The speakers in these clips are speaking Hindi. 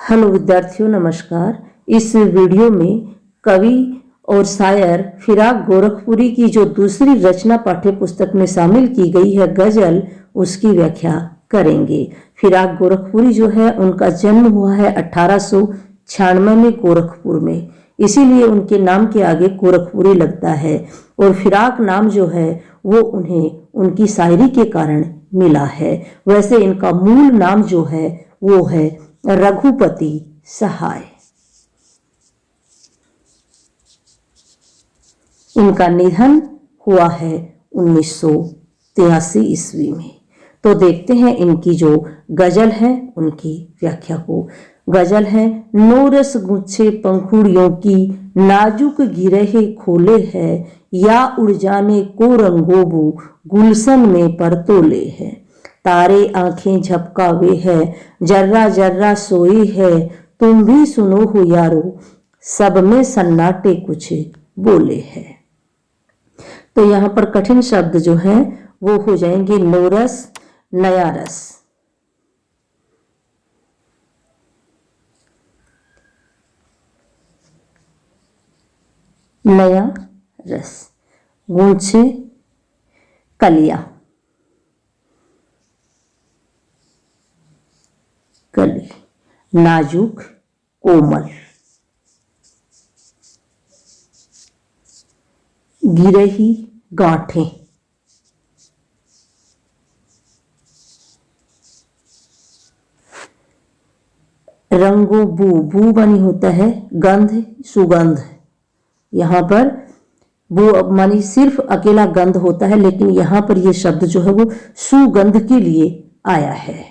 हेलो विद्यार्थियों, नमस्कार। इस वीडियो में कवि और शायर फिराक गोरखपुरी की जो दूसरी रचना पाठ्य पुस्तक में शामिल की गई है गजल, उसकी व्याख्या करेंगे। फिराक गोरखपुरी जो है उनका जन्म हुआ है 1896 में गोरखपुर में, इसीलिए उनके नाम के आगे गोरखपुरी लगता है। और फिराक नाम जो है वो उन्हें उनकी शायरी के कारण मिला है। वैसे इनका मूल नाम जो है वो है रघुपति सहाय। इनका निधन हुआ है 1983 ईस्वी में। तो देखते हैं इनकी जो गजल है उनकी व्याख्या को। गजल है, नोरस गुच्छे पंखुड़ियों की नाजुक गिरहे खोले है, या उड़ जाने को रंगोबू गुलशन में परतोले है। तारे आंखें झपकावे है, जर्रा जर्रा सोई है, तुम भी सुनो हो यारो, सब में सन्नाटे कुछ बोले है। तो यहाँ पर कठिन शब्द जो है वो हो जाएंगे नोरस, नया रस। नया रस, गूंचे कलिया, कली, नाजुक कोमल, गिरही गांठें, रंगो बू, बू बनी होता है गंध, सुगंध। यहाँ पर बू मानी सिर्फ अकेला गंध होता है, लेकिन यहाँ पर यह शब्द जो है वो सुगंध के लिए आया है।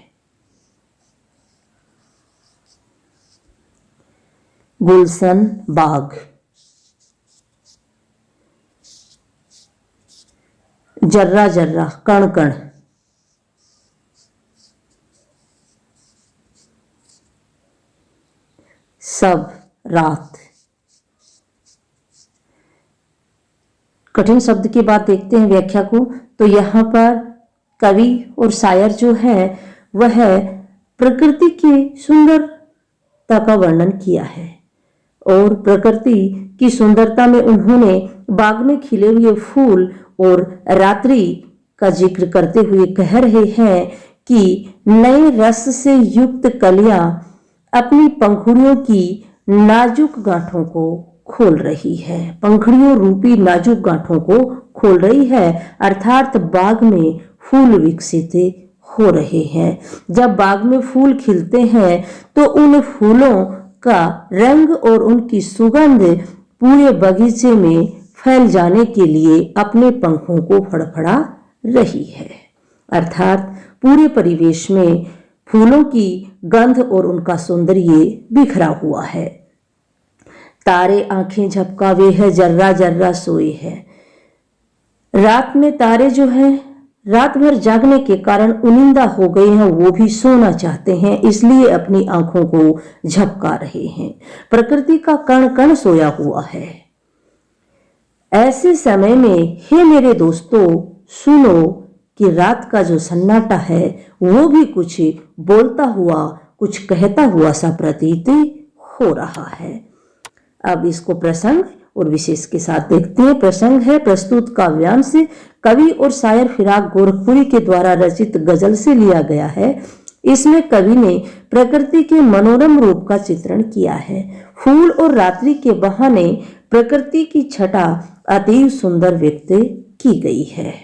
गुलशन बाग, जर्रा जर्रा कण कण, सब रात। कठिन शब्द की बात देखते हैं व्याख्या को। तो यहाँ पर कवि और शायर जो है वह प्रकृति की सुंदरता का वर्णन किया है, और प्रकृति की सुंदरता में उन्होंने बाग में खिले हुए फूल और रात्रि का जिक्र करते हुए कह रहे हैं कि नए रस से युक्त कलियां अपनी पंखुड़ियों की नाजुक गांठों को खोल रही है। पंखुड़ियों रूपी नाजुक गांठों को खोल रही है, अर्थात बाग में फूल विकसित हो रहे हैं। जब बाग में फूल खिलते हैं तो उन फूलों का रंग और उनकी सुगंध पूरे बगीचे में फैल जाने के लिए अपने पंखों को फड़फड़ा रही है, अर्थात पूरे परिवेश में फूलों की गंध और उनका सौंदर्य बिखरा हुआ है। तारे आंखें झपकावे है, जर्रा जर्रा सोए है। रात में तारे जो है रात भर जागने के कारण उनिंदा हो गए हैं, वो भी सोना चाहते हैं, इसलिए अपनी आंखों को झपका रहे हैं। प्रकृति का कण कण सोया हुआ है। ऐसे समय में हे मेरे दोस्तों, सुनो कि रात का जो सन्नाटा है वो भी कुछ बोलता हुआ, कुछ कहता हुआ सा प्रतीत हो रहा है। अब इसको प्रसंग और विशेष के साथ देखते हैं। प्रसंग है प्रस्तुत काव्यांश कवि और शायर फिराक गोरखपुरी के द्वारा रचित गजल से लिया गया है। इसमें कवि ने प्रकृति के मनोरम रूप का चित्रण किया है। फूल और रात्रि के बहाने प्रकृति की छटा अतीव सुंदर व्यक्त की गई है।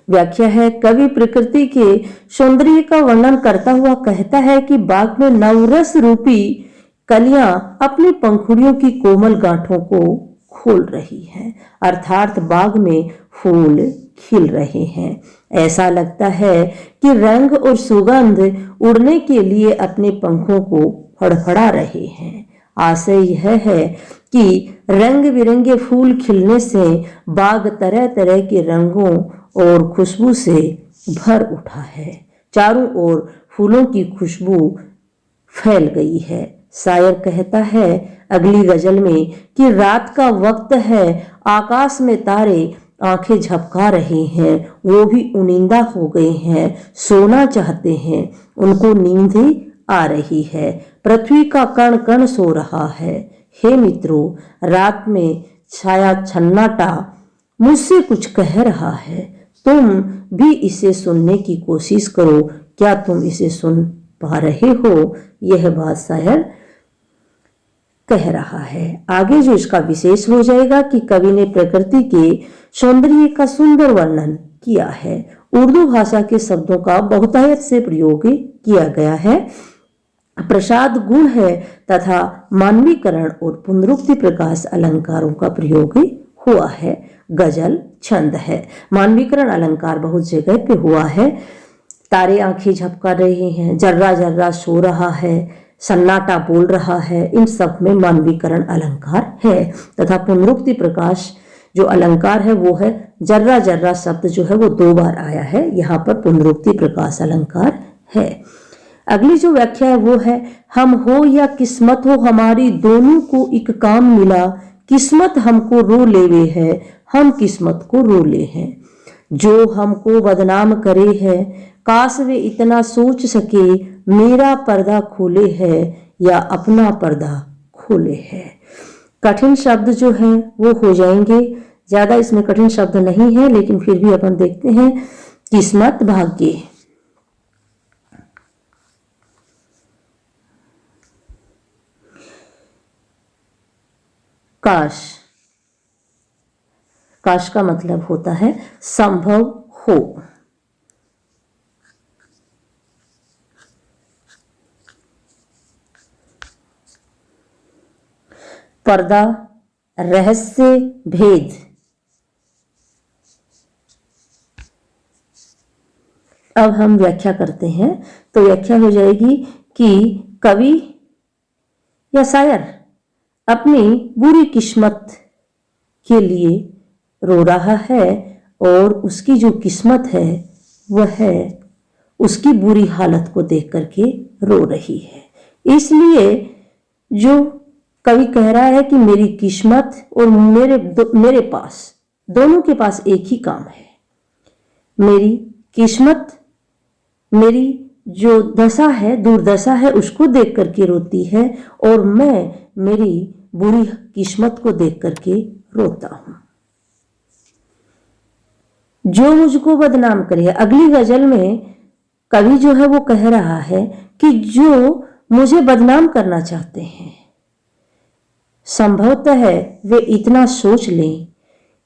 व्याख्या है, कवि प्रकृति के सौंदर्य का वर्णन करता हुआ कहता है कि बाग में नवरस रूपी कलियां अपनी पंखुड़ियों की कोमल गांठों को खोल रही हैं, अर्थात बाग में फूल खिल रहे हैं। ऐसा लगता है कि रंग और सुगंध उड़ने के लिए अपने पंखों को फड़फड़ा रहे हैं। आशय यह है कि रंग बिरंगे फूल खिलने से बाग तरह तरह के रंगों और खुशबू से भर उठा है। चारों ओर फूलों की खुशबू फैल गई है। शायर कहता है अगली गजल में कि रात का वक्त है, आकाश में तारे आंखें झपका रहे हैं, वो भी उनिंदा हो गए हैं, सोना चाहते हैं, उनको नींद आ रही है, पृथ्वी का कण कण सो रहा है। हे मित्रों, रात में छाया सन्नाटा मुझसे कुछ कह रहा है। तुम भी इसे सुनने की कोशिश करो। क्या तुम इसे सुन पा रहे हो? यह बात शायर कह रहा है। आगे जो इसका विशेष हो जाएगा कि कवि ने प्रकृति के सौंदर्य का सुंदर वर्णन किया है। उर्दू भाषा के शब्दों का बहुतायत से प्रयोग किया गया है। प्रसाद गुण है तथा मानवीकरण और पुनरुक्ति प्रकाश अलंकारों का प्रयोग हुआ है। गजल छंद है। मानवीकरण अलंकार बहुत जगह पे हुआ है। तारे आंखें झपका रहे हैं, जर्रा जर्रा सो रहा है, सन्नाटा बोल रहा है, इन सब में मानवीकरण अलंकार है। तथा पुनरुक्ति प्रकाश जो अलंकार है वो है जर्रा जर्रा शब्द जो है वो 2 बार आया है, यहाँ पर पुनरुक्ति प्रकाश अलंकार है। अगली जो व्याख्या है वो है, हम हो या किस्मत हो हमारी दोनों को एक काम मिला, किस्मत हमको रो लेवे है, हम किस्मत को रो ले हैं। जो हमको बदनाम करे है, काश वे इतना सोच सके, मेरा पर्दा खोले है या अपना पर्दा खोले है। कठिन शब्द जो है वो हो जाएंगे, ज्यादा इसमें कठिन शब्द नहीं है, लेकिन फिर भी अपन देखते हैं। किस्मत, भाग्य, काश, काश का मतलब होता है संभव हो। पर्दा, रहस्य, भेद। अब हम व्याख्या करते हैं। तो व्याख्या हो जाएगी कि कवि या शायर अपनी बुरी किस्मत के लिए रो रहा है और उसकी जो किस्मत है वह है उसकी बुरी हालत को देख करके रो रही है। इसलिए जो कवि कह रहा है कि मेरी किस्मत और मेरे पास, दोनों के पास एक ही काम है। मेरी किस्मत, मेरी जो दशा है, दुर्दशा है, उसको देख करके रोती है और मैं मेरी बुरी किस्मत को देख करके रोता हूं। जो मुझको बदनाम करे। अगली गजल में कवि जो है वो कह रहा है कि जो मुझे बदनाम करना चाहते हैं, संभवतः वे इतना सोच लें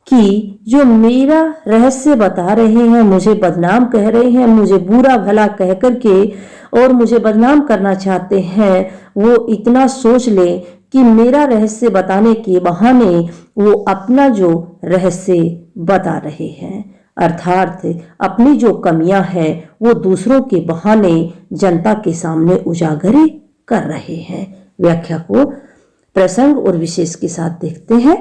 कि जो मेरा रहस्य बता रहे हैं, मुझे बदनाम कह रहे हैं, मुझे बुरा भला कह करके और मुझे बदनाम करना चाहते हैं, वो इतना सोच लें कि मेरा रहस्य बताने के बहाने वो अपना जो रहस्य बता रहे हैं, अर्थात अपनी जो कमियां हैं वो दूसरों के बहाने जनता के सामने उजागर कर रहे हैं। व्याख्या को प्रसंग और विशेष के साथ देखते हैं।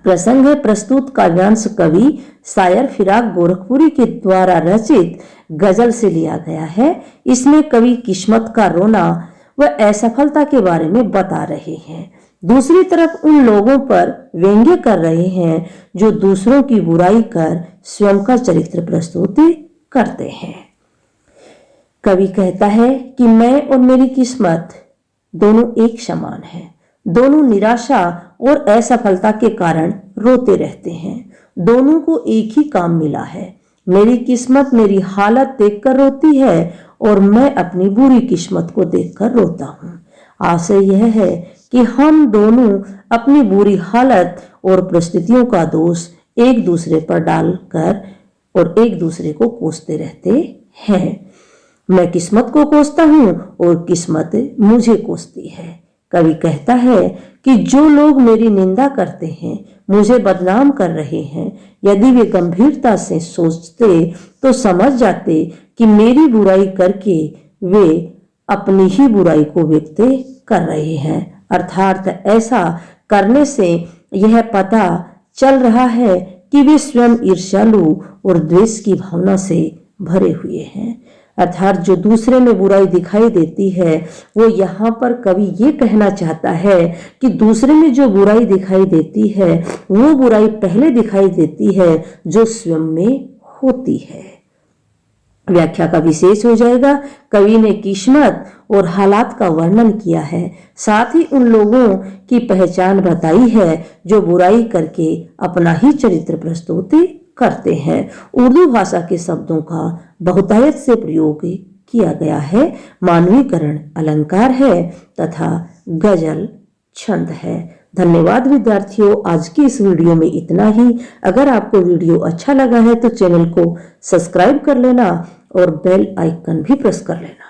प्रसंग है, प्रस्तुत काव्यांश कवि शायर फिराक गोरखपुरी के द्वारा रचित गजल से लिया गया है। इसमें कवि किस्मत का रोना व असफलता के बारे में बता रहे हैं। दूसरी तरफ उन लोगों पर व्यंग्य कर रहे हैं जो दूसरों की बुराई कर स्वयं का चरित्र प्रस्तुत करते हैं। कवि कहता है कि मैं और मेरी किस्मत दोनों एक समान हैं। दोनों निराशा और असफलता के कारण रोते रहते हैं। दोनों को एक ही काम मिला है। मेरी किस्मत मेरी हालत देखकर रोती है और मैं अपनी बुरी किस्मत को देखकर रोता हूँ। आशय यह है कि हम दोनों अपनी बुरी हालत और परिस्थितियों का दोष एक दूसरे पर डालकर और एक दूसरे को कोसते रहते हैं। मैं किस्मत को कोसता हूँ और किस्मत मुझे कोसती है। कवि कहता है कि जो लोग मेरी निंदा करते हैं, मुझे बदनाम कर रहे हैं, यदि वे गंभीरता से सोचते तो समझ जाते कि मेरी बुराई करके वे अपनी ही बुराई को व्यक्त कर रहे हैं। अर्थात ऐसा करने से यह पता चल रहा है कि वे स्वयं ईर्ष्यालु और द्वेष की भावना से भरे हुए हैं। अर्थात जो दूसरे में बुराई दिखाई देती है, वो यहाँ पर कवि ये कहना चाहता है कि दूसरे में जो बुराई दिखाई देती है वो बुराई पहले दिखाई देती है जो स्वयं में होती है। व्याख्या का विशेष हो जाएगा। कवि ने किस्मत और हालात का वर्णन किया है, साथ ही उन लोगों की पहचान बताई है जो बुराई करके अपना ही चरित्र प्रस्तुत करते हैं। उर्दू भाषा के शब्दों का बहुतायत से प्रयोग किया गया है। मानवीकरण अलंकार है तथा गजल छंद है। धन्यवाद विद्यार्थियों, आज की इस वीडियो में इतना ही। अगर आपको वीडियो अच्छा लगा है तो चैनल को सब्सक्राइब कर लेना और बेल आइकन भी प्रेस कर लेना।